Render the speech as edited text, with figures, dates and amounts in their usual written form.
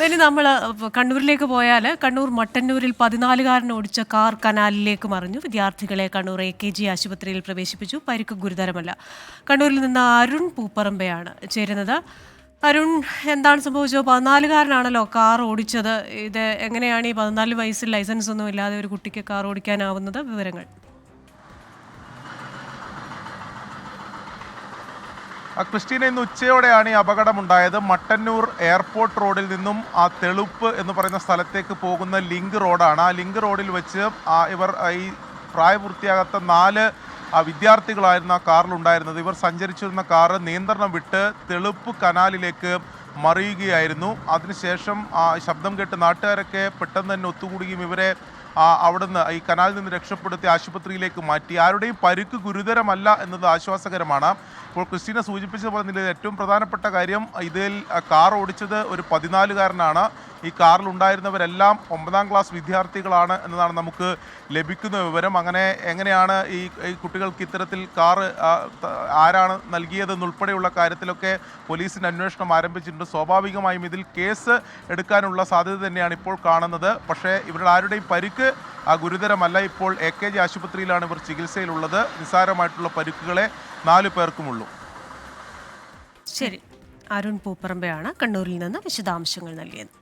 ഇനി നമ്മൾ കണ്ണൂരിലേക്ക് പോയാൽ കണ്ണൂർ മട്ടന്നൂരിൽ 14-കാരൻ ഓടിച്ച കാർ കനാലിലേക്ക് മറിഞ്ഞു. വിദ്യാർത്ഥികളെ കണ്ണൂർ AKG ആശുപത്രിയിൽ പ്രവേശിപ്പിച്ചു. പരിക്ക് ഗുരുതരമല്ല. കണ്ണൂരിൽ നിന്ന് അരുൺ പൂപ്പറമ്പയാണ് ചേരുന്നത്. അരുൺ, എന്താണ് സംഭവിച്ചത്? 14-കാരനാണല്ലോ കാർ ഓടിച്ചത്. ഇത് എങ്ങനെയാണ് ഈ 14 വയസ്സിൽ ലൈസൻസ് ഒന്നും ഇല്ലാതെ ഒരു കുട്ടിക്ക് കാർ ഓടിക്കാനാവുന്നത്? വിവരങ്ങൾ. ക്രിസ്റ്റീന, ഇന്ന് ഉച്ചയോടെയാണ് ഈ അപകടമുണ്ടായത്. മട്ടന്നൂർ എയർപോർട്ട് റോഡിൽ നിന്നും ആ തെളുപ്പ് എന്ന് പറയുന്ന സ്ഥലത്തേക്ക് പോകുന്ന ലിങ്ക് റോഡാണ്. ആ ലിങ്ക് റോഡിൽ വെച്ച് ഇവർ ഈ പ്രായപൂർത്തിയാകാത്ത 4 വിദ്യാർത്ഥികളായിരുന്നു ആ കാറിലുണ്ടായിരുന്നത്. ഇവർ സഞ്ചരിച്ചിരുന്ന കാറ് നിയന്ത്രണം വിട്ട് തെളുപ്പ് കനാലിലേക്ക് മറിയുകയായിരുന്നു. അതിനുശേഷം ശബ്ദം കേട്ട് നാട്ടുകാരൊക്കെ പെട്ടെന്ന് തന്നെ ഒത്തുകൂടുകയും ഇവരെ അവിടുന്ന് ഈ കനാലിൽ നിന്ന് രക്ഷപ്പെടുത്തി ആശുപത്രിയിലേക്ക് മാറ്റി. ആരുടെയും പരിക്ക് ഗുരുതരമല്ല എന്നത് ആശ്വാസകരമാണ്. ഇപ്പോൾ ക്രിസ്റ്റീന സൂചിപ്പിച്ചതുപോലെ ഇതിൽ ഏറ്റവും പ്രധാനപ്പെട്ട കാര്യം, ഇതിൽ കാർ ഓടിച്ചത് ഒരു 14-കാരനാണ്. ഈ കാറിലുണ്ടായിരുന്നവരെല്ലാം 9ാം ക്ലാസ് വിദ്യാർത്ഥികളാണ് എന്നതാണ് നമുക്ക് ലഭിക്കുന്ന വിവരം. അങ്ങനെ എങ്ങനെയാണ് ഈ കുട്ടികൾക്ക് ഇത്തരത്തിൽ കാറ് ആരാണ് നൽകിയതെന്നുൾപ്പെടെയുള്ള കാര്യത്തിലൊക്കെ പോലീസിൻ്റെ അന്വേഷണം ആരംഭിച്ചിട്ടുണ്ട്. സ്വാഭാവികമായും ഇതിൽ കേസ് എടുക്കാനുള്ള സാധ്യത തന്നെയാണ് ഇപ്പോൾ കാണുന്നത്. പക്ഷേ ഇവരുടെ ആരുടെയും പരിക്ക് ഗുരുതരമല്ല. ഇപ്പോൾ AKG ആശുപത്രിയിലാണ് ഇവർ ചികിത്സയിലുള്ളത്. നിസ്സാരമായിട്ടുള്ള പരിക്കുകളെ 4 പേർക്കുമുള്ളൂ. ശരി, അരുൺ പൂപ്പറമ്പയാണ് കണ്ണൂരിൽ നിന്ന് വിശദാംശങ്ങൾ നൽകിയത്.